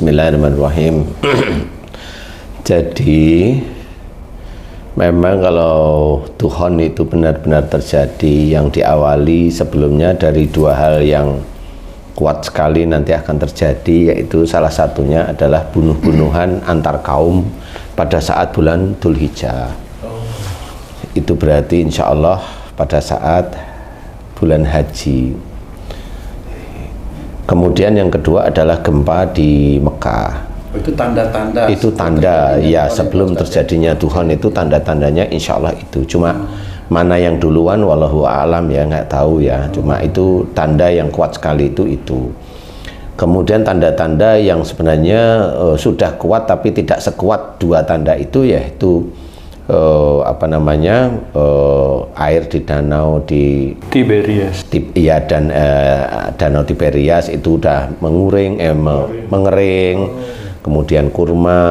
Bismillahirrahmanirrahim. Jadi memang kalau tuhon itu benar-benar terjadi, yang diawali sebelumnya dari dua hal yang kuat sekali nanti akan terjadi, yaitu salah satunya adalah bunuh-bunuhan antar kaum pada saat bulan Dzulhijjah. Itu berarti insya Allah pada saat bulan haji. Kemudian yang kedua adalah gempa di Mekah. Itu tanda-tanda. Itu tanda ya sebelum terjadinya tuhon, itu tanda-tandanya insya Allah itu. Cuma mana yang duluan wallahu a'lam ya, nggak tahu ya. Cuma itu tanda yang kuat sekali itu. Kemudian tanda-tanda yang sebenarnya sudah kuat tapi tidak sekuat dua tanda itu, yaitu air di danau di Tiberias. Dan danau Tiberias itu udah mengering. Kemudian kurma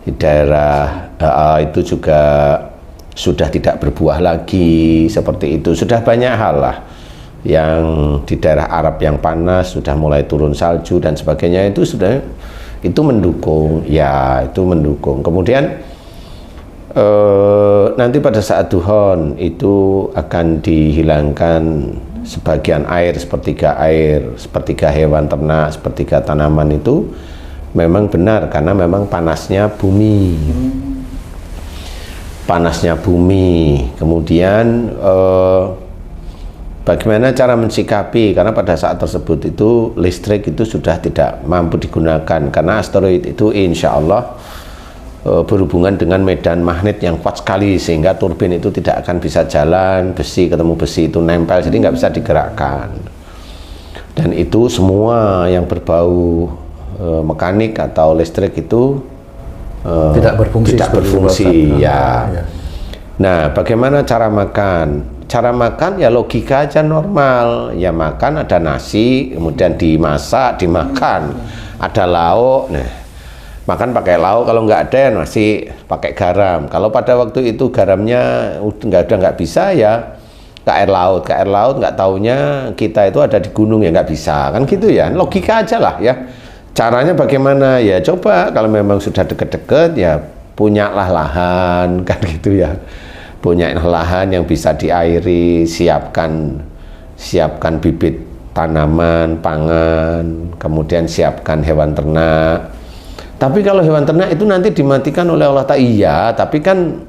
di daerah itu juga sudah tidak berbuah lagi, seperti itu. Sudah banyak hal lah yang di daerah Arab yang panas sudah mulai turun salju dan sebagainya, itu sudah, itu mendukung ya, itu mendukung. Kemudian nanti pada saat duhon itu akan dihilangkan sebagian air, sepertiga hewan ternak, sepertiga tanaman. Itu memang benar karena memang panasnya bumi. Kemudian bagaimana cara mensikapi, karena pada saat tersebut itu listrik itu sudah tidak mampu digunakan karena asteroid itu insya Allah berhubungan dengan medan magnet yang kuat sekali, sehingga turbin itu tidak akan bisa jalan, besi ketemu besi itu nempel, jadi nggak bisa digerakkan. Dan itu semua yang berbau mekanik atau listrik itu tidak berfungsi ya. Nah, bagaimana cara makan? Cara makan ya logika aja normal, ya makan ada nasi, kemudian dimasak, dimakan, ada lauk. Nah, makan pakai lauk, kalau nggak ada nasi pakai garam. Kalau pada waktu itu garamnya udah nggak bisa ya ke air laut. Nggak taunya kita itu ada di gunung, ya nggak bisa kan gitu ya. Logika aja lah ya. Caranya bagaimana ya, coba kalau memang sudah deket-deket ya punyalah lahan kan gitu ya. Punya lahan yang bisa diairi, siapkan bibit tanaman, pangan, kemudian siapkan hewan ternak. Tapi kalau hewan ternak itu nanti dimatikan oleh Allah Ta'ala, iya, tapi kan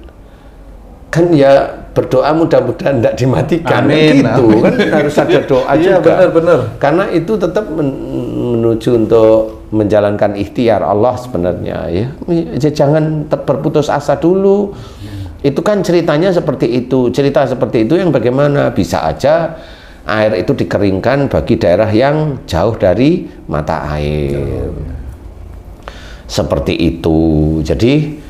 ya berdoa mudah-mudahan tidak dimatikan. Amin, gitu amin. Kan harus ada doa juga. Benar-benar. Karena itu tetap menuju untuk menjalankan ikhtiar Allah sebenarnya ya. Jangan berputus asa dulu. Itu kan ceritanya seperti itu. Cerita seperti itu yang bagaimana bisa aja air itu dikeringkan bagi daerah yang jauh dari mata air. Seperti itu. Jadi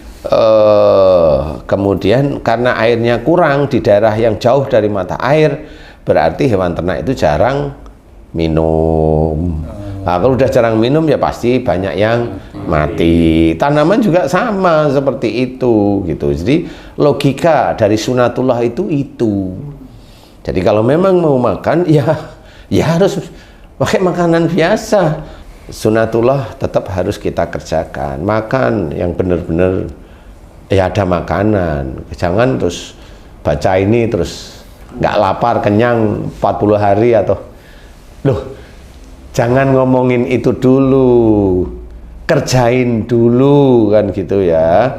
kemudian karena airnya kurang di daerah yang jauh dari mata air, berarti hewan ternak itu jarang minum. Nah, kalau udah jarang minum ya pasti banyak yang mati. Tanaman juga sama seperti itu gitu. Jadi logika dari sunatullah itu. Jadi kalau memang mau makan ya harus pakai makanan biasa. Sunatullah tetap harus kita kerjakan. Makan yang benar-benar ya ada makanan. Jangan terus baca ini terus nggak lapar, kenyang 40 hari atau loh. Jangan ngomongin itu dulu, kerjain dulu kan gitu ya.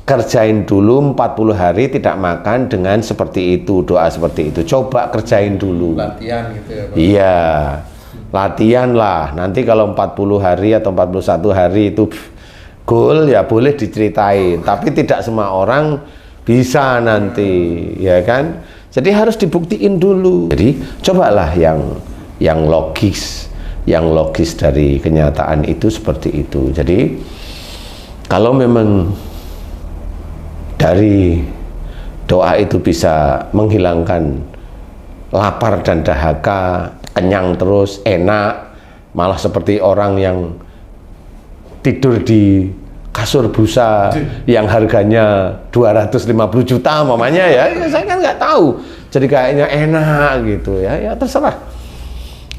Kerjain dulu 40 hari tidak makan dengan seperti itu, doa seperti itu. Coba kerjain dulu. Latihan gitu ya Pak? Iya, latihan lah. Nanti kalau 40 hari atau 41 hari itu goal ya boleh diceritain. Tapi tidak semua orang bisa nanti, ya kan? Jadi harus dibuktiin dulu. Jadi cobalah yang logis. Yang logis dari kenyataan itu seperti itu. Jadi kalau memang dari doa itu bisa menghilangkan lapar dan dahaga, kenyang terus, enak, malah seperti orang yang tidur di kasur busa yang harganya 250 juta mamanya ya saya kan nggak tahu, jadi kayaknya enak gitu ya terserah.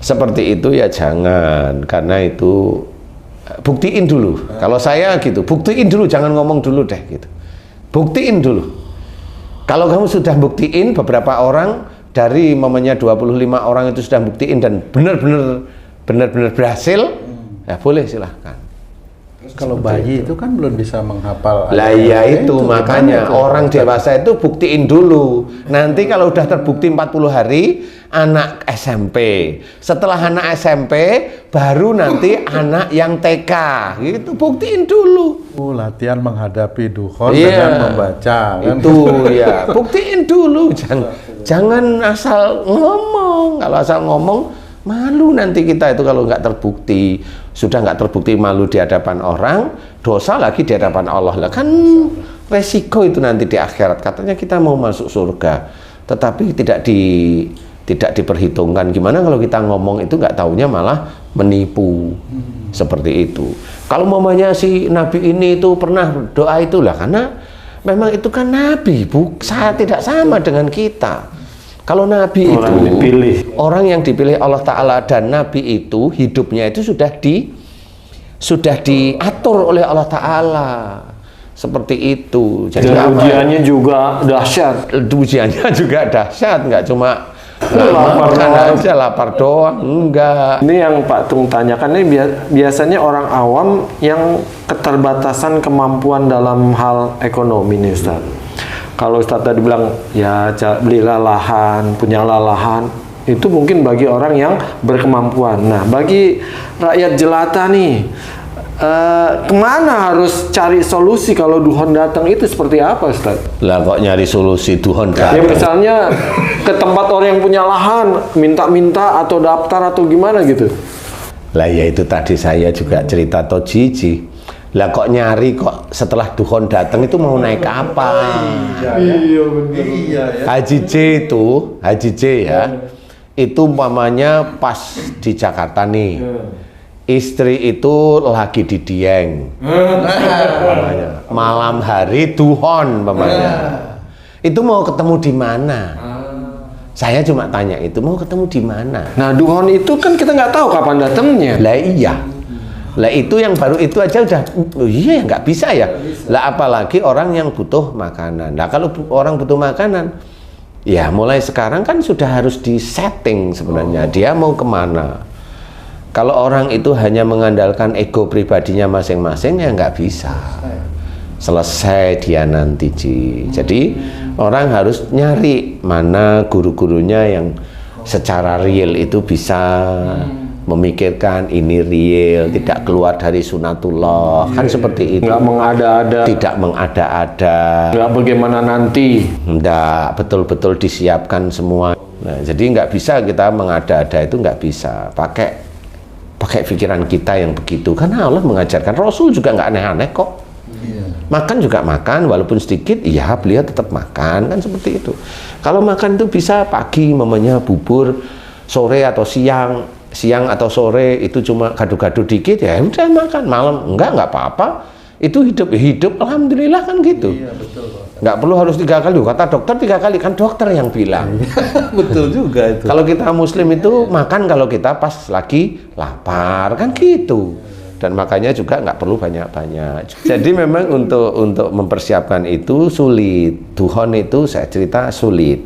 Seperti itu ya jangan, karena itu buktiin dulu. Kalau saya gitu, buktiin dulu, jangan ngomong dulu deh gitu. Buktiin dulu. Kalau kamu sudah buktiin, beberapa orang dari mamanya 25 orang itu sudah buktiin dan benar-benar berhasil, ya boleh silahkan. Terus kalau bayi itu kan belum bisa menghafal. Lah iya itu makanya orang dewasa itu buktiin dulu. Nanti kalau udah terbukti 40 hari, anak SMP. Setelah anak SMP, baru nanti anak yang TK. Gitu, buktiin dulu. Latihan menghadapi dukhon dengan membaca. Kan? Itu ya, buktiin dulu. Jangan asal ngomong. Kalau asal ngomong, malu nanti kita itu kalau nggak terbukti. Sudah nggak terbukti, malu di hadapan orang, dosa lagi di hadapan Allah lah, kan resiko itu nanti di akhirat. Katanya kita mau masuk surga, tetapi tidak diperhitungkan. Gimana kalau kita ngomong itu nggak taunya malah menipu, seperti itu. Kalau mamanya si Nabi ini itu pernah doa itulah, karena memang itu kan Nabi, tidak sama dengan kita. Kalau Nabi orang yang dipilih Allah Ta'ala, dan Nabi itu hidupnya itu sudah diatur oleh Allah Ta'ala seperti itu. Jadi ujiannya juga dahsyat. Ujiannya juga dahsyat, nggak cuma makan aja lapar doang, enggak. Ini yang Pak Tung tanyakan, ini biasanya orang awam yang keterbatasan kemampuan dalam hal ekonomi nih Ustaz. Kalau Ustaz tadi bilang, ya belilah lahan, punyalah lahan, itu mungkin bagi orang yang berkemampuan. Nah, bagi rakyat jelata nih, kemana harus cari solusi kalau duhon datang itu seperti apa Ustaz? Lah kok nyari solusi duhon datang? Ya misalnya ke tempat orang yang punya lahan, minta-minta atau daftar atau gimana gitu. Lah ya itu tadi saya juga cerita Tojiji. Lah kok nyari kok setelah duhon datang itu mau naik apa? Iya benar. Iya ya. Haji J ya. Itu umpamanya pas di Jakarta nih. Istri itu lagi di Dieng. Malam hari duhon umpamanya. Itu mau ketemu di mana? Saya cuma tanya itu mau ketemu di mana? Nah, duhon itu kan kita nggak tahu kapan datangnya. Lah iya. Lah itu yang baru itu aja udah, iya nggak bisa ya. Lah apalagi orang yang butuh makanan. Nah kalau orang butuh makanan, ya mulai sekarang kan sudah harus disetting sebenarnya. Dia mau kemana. Kalau orang itu hanya mengandalkan ego pribadinya masing-masing, ya nggak bisa. Selesai dia nanti, Jadi orang harus nyari mana guru-gurunya yang secara real itu bisa memikirkan ini real, tidak keluar dari sunatullah, kan seperti itu. Nggak mengada-ada. Tidak mengada-ada. Nggak bagaimana nanti. Nggak, betul-betul disiapkan semua. Nah, jadi nggak bisa kita mengada-ada, itu nggak bisa. Pakai pikiran kita yang begitu. Karena Allah mengajarkan, Rasul juga nggak aneh-aneh kok. Makan juga makan, walaupun sedikit, iya beliau tetap makan, kan seperti itu. Kalau makan itu bisa pagi, mamanya bubur, sore atau siang atau sore itu cuma gado-gado dikit, ya udah makan. Malam enggak apa-apa, itu hidup alhamdulillah kan gitu. Iya betul Pak. Nggak perlu harus 3 kali, kata dokter 3 kali, kan dokter yang bilang. Betul juga itu. Kalau kita muslim itu makan kalau kita pas lagi lapar, kan gitu. Dan makanya juga nggak perlu banyak-banyak. Jadi memang untuk mempersiapkan itu sulit. Duhon itu saya cerita sulit.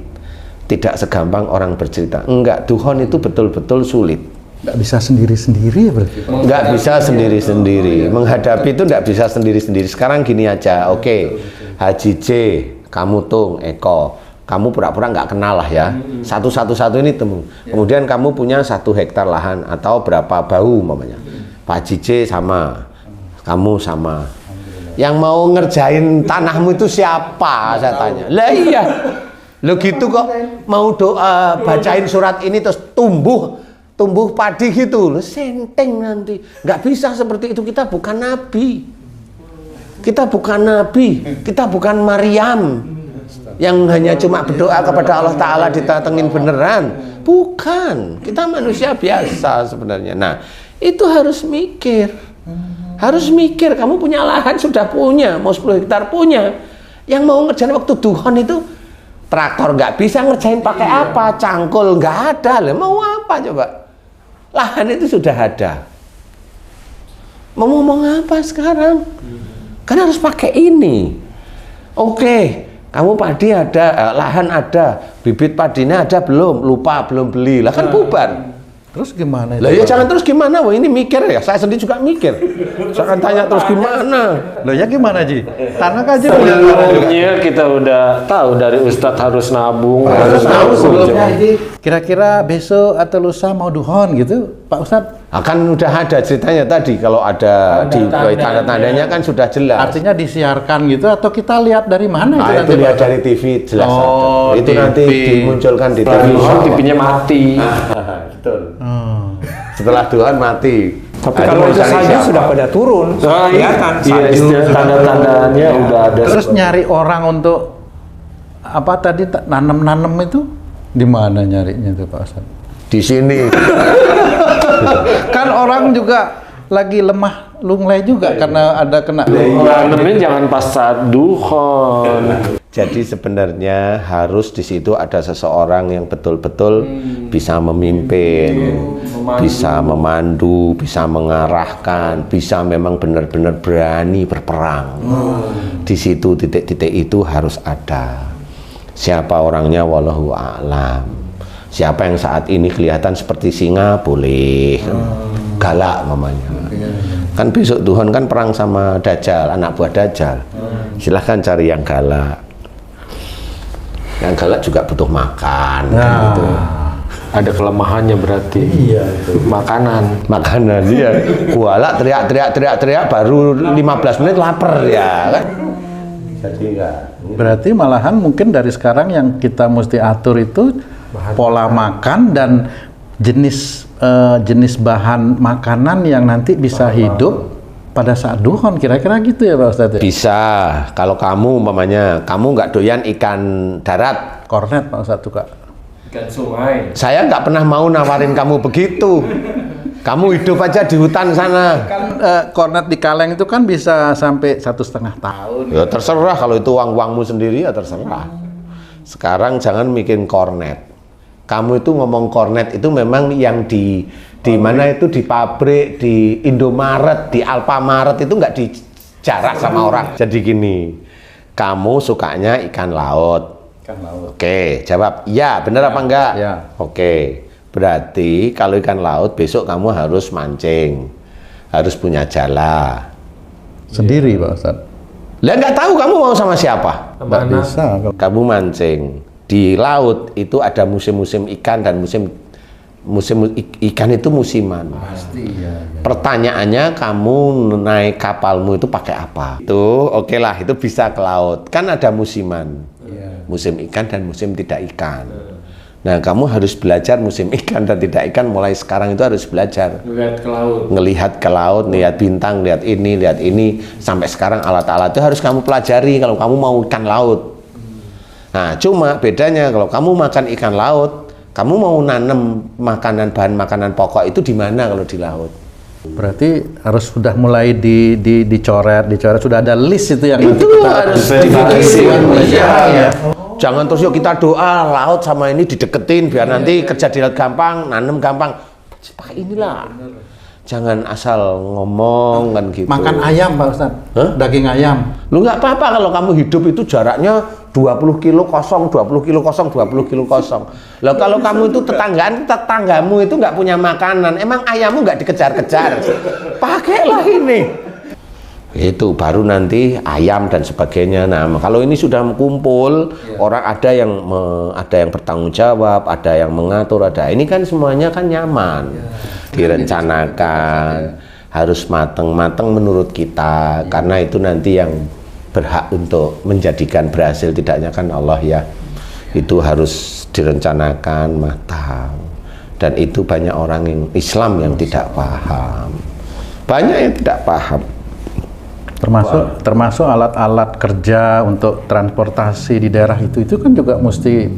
Tidak segampang orang bercerita. Enggak, duhon itu betul-betul sulit. Nggak bisa sendiri-sendiri ya berarti? Nggak bisa sendiri-sendiri. Menghadapi itu nggak bisa sendiri-sendiri. Sekarang gini aja, oke. Haji J, kamu Tung, Eko, kamu pura-pura nggak kenal lah ya. Satu-satu ini temu. Kemudian kamu punya 1 hektar lahan atau berapa bau mamanya. Pak Haji J sama, kamu sama. Yang mau ngerjain tanahmu itu siapa? Saya tanya. Lah iya. Lo gitu kok mau doa bacain surat ini terus tumbuh padi gitu, lo senteng nanti. Nggak bisa seperti itu, kita bukan nabi. Kita bukan Maryam yang hanya cuma berdoa kepada Allah Ta'ala ditatengin beneran. Bukan, kita manusia biasa sebenarnya. Nah, itu harus mikir. Kamu punya lahan, sudah punya, mau 10 hektar punya. Yang mau ngerjain waktu duhon itu traktor nggak bisa ngerjain pakai apa, cangkul nggak ada, mau apa coba? Lahan itu sudah ada. Mau ngomong apa sekarang? Kan harus pakai ini. Oke, kamu padi ada, lahan ada, bibit padinya ada belum? Lupa, belum beli. Lah kan bubar. Terus gimana itu? Lah ya jangan terus gimana? Wah ini mikir ya. Saya sendiri juga mikir. Jangan tanya terus gimana. Loh ya gimana Ji? Tanah aja Sebelumnya kita udah tahu dari Ustadz harus nabung, harus nabung. Kira-kira besok atau lusa mau duhon gitu, Pak Ustadz? Akan udah ada ceritanya tadi. Kalau ada di tanda-tandanya kan sudah jelas. Artinya disiarkan gitu atau kita lihat dari mana Nah, itu lihat dari TV jelas ada. Itu TV. nanti dimunculkan di televisi. TV-nya mati. Betul. Setelah Tuhan mati. Tapi kalau itu saja sudah pada turun, kelihatan salju. Tanda-tandanya udah ada. Terus nyari orang untuk apa tadi nanam-nanam itu di mana nyarinya itu Pak Ustadz? Di sini. Kan orang juga lagi lemah lunglai juga karena ada kena. Nanemin jangan pas saat duhon. Jadi sebenarnya harus di situ ada seseorang yang betul-betul bisa memimpin, bisa memandu, bisa mengarahkan, bisa memang benar-benar berani berperang. Di situ titik-titik itu harus ada. Siapa orangnya wallahu a'lam. Siapa yang saat ini kelihatan seperti singa boleh, galak namanya. Kan besok Tuhan kan perang sama Dajjal, anak buah Dajjal. Silahkan cari yang galak. Yang galak juga butuh makan. Kan gitu. Ada kelemahannya berarti. Iya itu. Makanan. Iya. Galak teriak baru 15 menit lapar ya kan. Jadi enggak. Berarti malahan mungkin dari sekarang yang kita mesti atur itu pola makan dan jenis bahan makanan yang nanti bisa hidup pada saat duhon, kira-kira gitu ya Pak Ustadz? Bisa. Kalau kamu umpamanya kamu nggak doyan ikan darat, kornet Pak Ustadz suka. Ikan sungai. Saya nggak pernah mau nawarin kamu begitu. Kamu hidup aja di hutan sana. Kan kornet di kaleng itu kan bisa sampai 1,5 tahun. Ya terserah, kalau itu uangmu sendiri ya terserah. Sekarang jangan bikin kornet. Kamu itu ngomong kornet itu memang yang di mana itu di pabrik, di Indomaret, di Alfamaret itu nggak dijarah sama orang. Jadi gini, kamu sukanya ikan laut. Oke, jawab ya, benar apa enggak? Ya. Oke, berarti kalau ikan laut besok kamu harus mancing, harus punya jala. Sendiri Pak Ustadz? Lah nggak tahu kamu mau sama siapa? Nggak bisa. Kamu mancing di laut itu ada musim-musim ikan dan musim ikan itu musiman. Pasti ya. Pertanyaannya kamu naik kapalmu itu pakai apa? Itu oke lah, itu bisa ke laut. Kan ada musiman. Musim ikan dan musim tidak ikan. Nah, kamu harus belajar musim ikan dan tidak ikan mulai sekarang itu harus belajar. Ngelihat ke laut, lihat bintang, lihat ini, sampai sekarang alat-alat itu harus kamu pelajari kalau kamu mau ikan laut. Nah, cuma bedanya kalau kamu makan ikan laut, kamu mau nanam bahan makanan pokok itu di mana kalau di laut? Berarti harus sudah mulai dicoret sudah ada list itu yang Itu harus divisi. Ya. Jangan terus yuk kita doa laut sama ini dideketin biar nanti kerja di laut gampang, nanam gampang. Pakai inilah. Jangan asal ngomong kan gitu. Makan ayam Pak Ustadz? Daging ayam. Lu nggak apa-apa kalau kamu hidup itu jaraknya 20 kilo kosong, 20 kilo kosong, 20 kilo kosong. Loh kalau kamu itu tetanggamu itu nggak punya makanan, emang ayammu nggak dikejar-kejar? Pakailah ini. Itu baru nanti ayam dan sebagainya. Nah, kalau ini sudah kumpul, orang ada yang bertanggung jawab, ada yang mengatur, ada. Ini kan semuanya kan nyaman. Direncanakan, harus mateng-mateng menurut kita, karena itu nanti yang berhak untuk menjadikan berhasil tidaknya kan Allah ya. Itu harus direncanakan matang, dan itu banyak orang yang Islam yang tidak paham, banyak yang tidak paham. Termasuk alat-alat kerja untuk transportasi di daerah itu kan juga mesti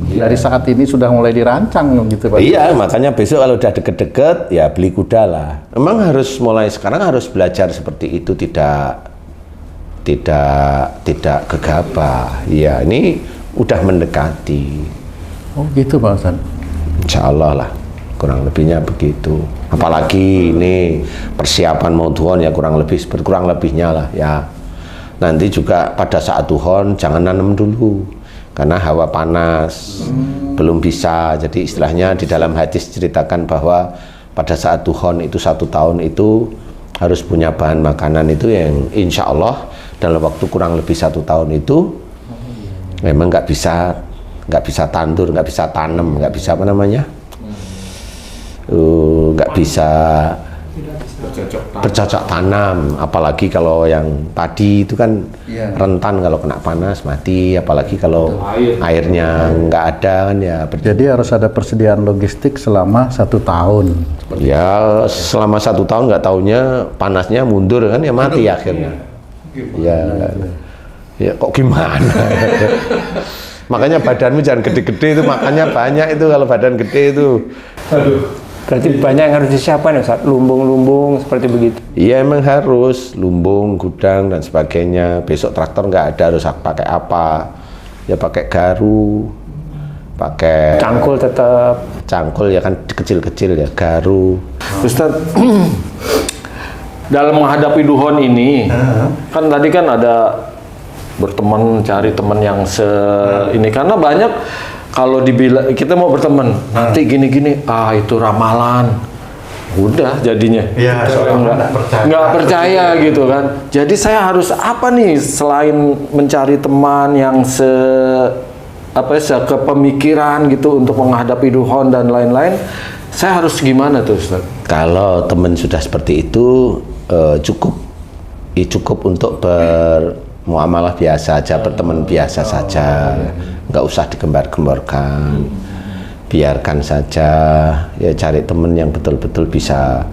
dari saat ini sudah mulai dirancang gitu Pak. Iya, makanya besok kalau udah deket-deket ya beli kuda lah. Memang harus mulai sekarang harus belajar seperti itu, tidak gegabah. Ya, ini udah mendekati. Oh gitu Pak Ustadz. Insya Allah lah, kurang lebihnya begitu. Apalagi ini persiapan mau duhon ya kurang lebihnya lah ya. Nanti juga pada saat duhon jangan nanam dulu karena hawa panas, belum bisa. Jadi istilahnya di dalam hadis ceritakan bahwa pada saat duhon itu 1 tahun itu harus punya bahan makanan itu yang insya Allah dalam waktu kurang lebih 1 tahun itu memang nggak bisa tandur, nggak bisa tanam, nggak bisa apa namanya, nggak bisa bercocok tanam. Apalagi kalau yang padi itu kan rentan kalau kena panas mati, apalagi kalau airnya nggak ada kan ya. Jadi harus ada persediaan logistik selama 1 tahun. Ya selama 1 tahun nggak taunya panasnya mundur kan ya mati akhirnya. Ya kok gimana? Makanya badanmu jangan gede-gede itu, makannya banyak itu kalau badan gede itu. Berarti banyak yang harus disiapkan ya Ustaz, lumbung-lumbung seperti begitu. Iya emang harus lumbung, gudang dan sebagainya. Besok traktor nggak ada harus pakai apa? Ya pakai garu, pakai Cangkul tetap. cangkul ya kan kecil-kecil ya garu. Ustaz, dalam menghadapi duhon ini, kan tadi kan ada berteman, cari teman yang ini karena banyak kalau dibilang kita mau berteman nanti gini-gini, itu ramalan, udah jadinya nggak percaya gitu kan. Jadi saya harus apa nih selain mencari teman yang kepemikiran gitu untuk menghadapi duhon dan lain-lain, saya harus gimana tuh Ustaz? Kalau teman sudah seperti itu cukup untuk bermuamalah biasa aja, berteman biasa saja, nggak usah digembar-gemborkan, biarkan saja. Ya cari teman yang betul-betul bisa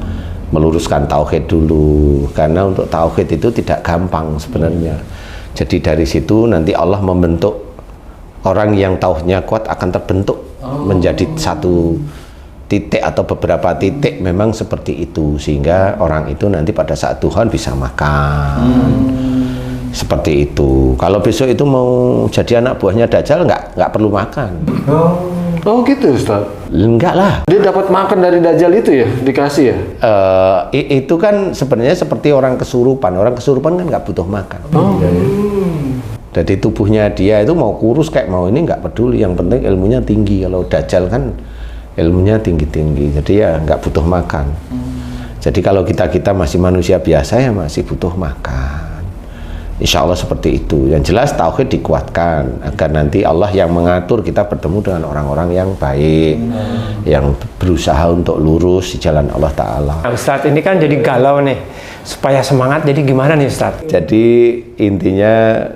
meluruskan tauhid dulu, karena untuk tauhid itu tidak gampang sebenarnya. Jadi dari situ nanti Allah membentuk orang yang tauhidnya kuat akan terbentuk menjadi satu titik atau beberapa titik memang seperti itu, sehingga orang itu nanti pada saat Tuhan bisa makan. Seperti itu. Kalau besok itu mau jadi anak buahnya Dajjal nggak perlu makan. Oh gitu Ustaz? Enggak lah. Dia dapat makan dari Dajjal itu ya? Dikasih ya? Itu kan sebenarnya seperti orang kesurupan. Orang kesurupan kan nggak butuh makan. Jadi tubuhnya dia itu mau kurus kayak mau ini nggak peduli. Yang penting ilmunya tinggi. Kalau Dajjal kan ilmunya tinggi-tinggi. Jadi ya nggak butuh makan. Jadi kalau kita masih manusia biasa ya masih butuh makan. Insya Allah seperti itu. Yang jelas tauhid dikuatkan agar nanti Allah yang mengatur kita bertemu dengan orang-orang yang baik, yang berusaha untuk lurus di jalan Allah Ta'ala. Nah, Ustadz ini kan jadi galau nih, supaya semangat. Jadi gimana nih Ustadz? Jadi intinya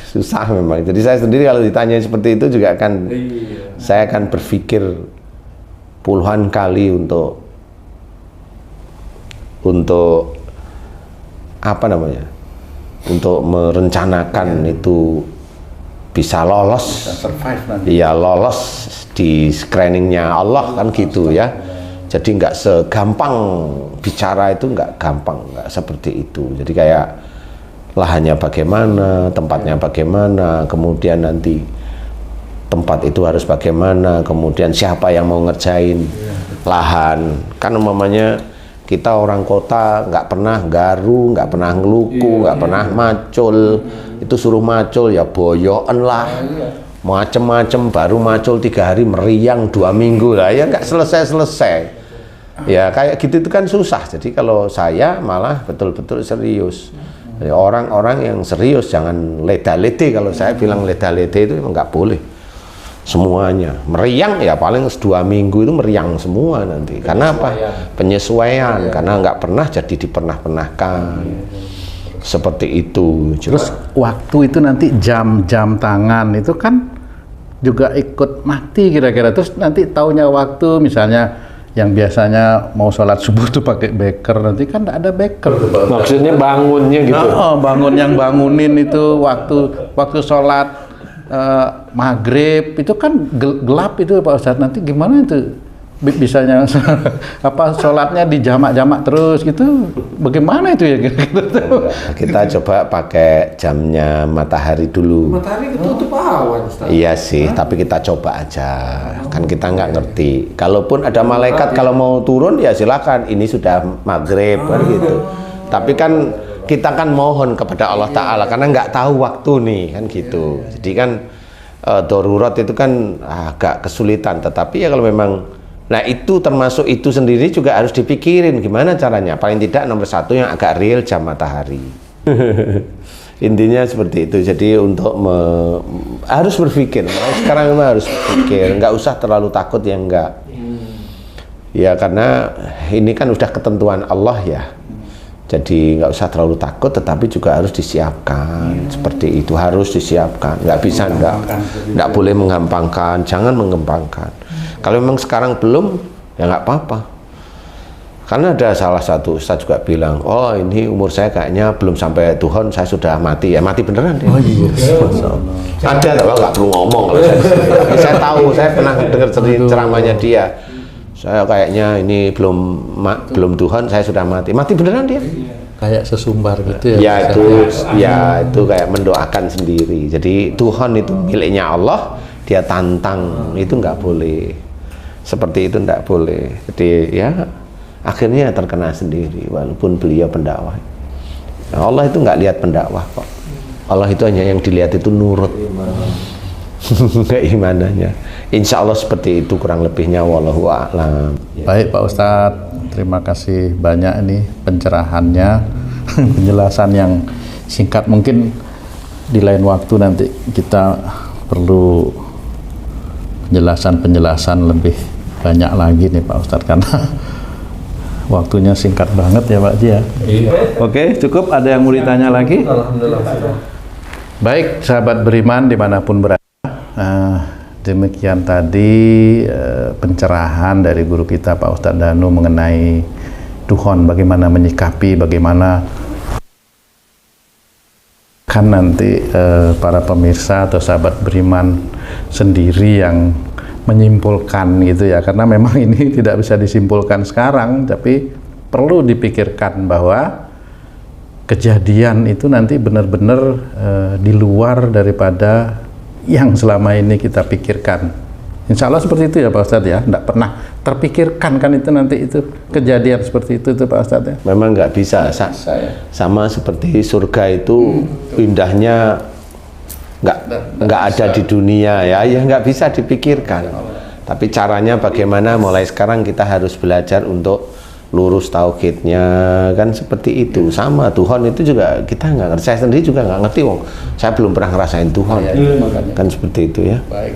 susah memang. Jadi saya sendiri kalau ditanya seperti itu juga saya akan berpikir puluhan kali untuk apa namanya? Untuk merencanakan itu bisa lolos, iya lolos di screeningnya Allah kan gitu ya. Jadi nggak segampang bicara itu, nggak gampang, nggak seperti itu. Jadi kayak lahannya bagaimana, tempatnya bagaimana, kemudian nanti tempat itu harus bagaimana, kemudian siapa yang mau ngerjain lahan. Kan umpamanya kita orang kota nggak pernah garu, nggak pernah ngeluku, nggak pernah macul. Itu suruh macul ya boyoan lah, macem-macem. Baru macul 3 hari meriang 2 minggu lah ya nggak selesai-selesai. Ya kayak gitu itu kan susah. Jadi kalau saya malah betul-betul serius. Orang-orang yang serius jangan leda-lede. Kalau saya bilang leda-lede itu memang nggak boleh. Semuanya meriang ya paling 2 minggu itu meriang semua nanti. Karena apa? Penyesuaian. Karena nggak pernah jadi dipernah-pernahkan. Seperti itu. Terus waktu itu nanti jam tangan itu kan juga ikut mati kira-kira. Terus nanti taunya waktu misalnya yang biasanya mau sholat subuh tuh pakai beker, nanti kan nggak ada beker. Maksudnya bangunnya gitu? Bangun yang bangunin itu waktu sholat maghrib itu kan gelap itu Pak Ustadz. Nanti gimana itu bisanya apa sholatnya di jamak-jamak terus gitu, bagaimana itu ya? Kita coba pakai jamnya matahari dulu. Matahari ketutup awan, Ustaz. Iya sih, tapi kita coba aja. Kan kita nggak ngerti. Kalaupun ada malaikat kalau mau turun ya silakan. Ini sudah maghrib kan gitu. Tapi kan kita kan mohon kepada Allah Ta'ala karena nggak tahu waktu nih kan gitu. Jadi kan darurat itu kan agak kesulitan. Tetapi ya kalau memang, nah itu termasuk itu sendiri juga harus dipikirin gimana caranya. Paling tidak nomor satu yang agak real jam matahari. Intinya seperti itu. Jadi untuk harus berpikir. Sekarang memang harus berpikir. Nggak usah terlalu takut ya enggak. Ya karena ini kan udah ketentuan Allah ya. Jadi nggak usah terlalu takut, tetapi juga harus disiapkan. Seperti itu harus disiapkan. Nggak bisa nggak boleh menggampangkan. Jangan menggampangkan. Kalau memang sekarang belum, ya nggak apa-apa. Karena ada salah satu ustadz juga bilang, oh ini umur saya kayaknya belum sampai Tuhan, saya sudah mati. Ya mati beneran deh. Oh iya. Ada, tapi nggak perlu ngomong. Kalau saya tahu, saya pernah dengar ceramahnya dia. Saya kayaknya ini belum Tuhan, saya sudah mati. Mati beneran dia. Kayak sesumbar gitu ya. Ya itu kayak mendoakan sendiri. Jadi Tuhan itu miliknya Allah, dia tantang, itu nggak boleh. Seperti itu nggak boleh. Jadi ya akhirnya terkena sendiri walaupun beliau pendakwah. Nah, Allah itu nggak lihat pendakwah kok. Allah itu hanya yang dilihat itu nurut keimanannya. Insya Allah seperti itu kurang lebihnya, wallahu a'lam. Baik Pak Ustadz, terima kasih banyak ini pencerahannya, penjelasan yang singkat. Mungkin di lain waktu nanti kita perlu penjelasan lebih banyak lagi nih Pak Ustadz, karena waktunya singkat banget ya Pak Ji ya. Iya. Oke, cukup. Ada yang mau ditanya lagi? Alhamdulillah. Baik, sahabat beriman dimanapun berada, demikian tadi pencerahan dari guru kita Pak Ustadz Danu mengenai Tuhon, bagaimana menyikapi, bagaimana kan nanti para pemirsa atau sahabat beriman sendiri yang menyimpulkan gitu ya, karena memang ini tidak bisa disimpulkan sekarang, tapi perlu dipikirkan bahwa kejadian itu nanti benar-benar di luar daripada yang selama ini kita pikirkan. Insya Allah seperti itu ya Pak Ustadz ya, tidak pernah terpikirkan kan itu nanti itu kejadian seperti itu Pak Ustadz ya. Memang nggak bisa, sama seperti surga itu indahnya nggak ada di dunia ya nggak bisa dipikirkan. Tapi caranya bagaimana, mulai sekarang kita harus belajar untuk lurus tauhidnya kan, seperti itu. Sama Tuhan itu juga kita nggak ngerti, saya sendiri juga nggak ngerti, saya belum pernah ngerasain Tuhan kan, seperti itu ya. Baik.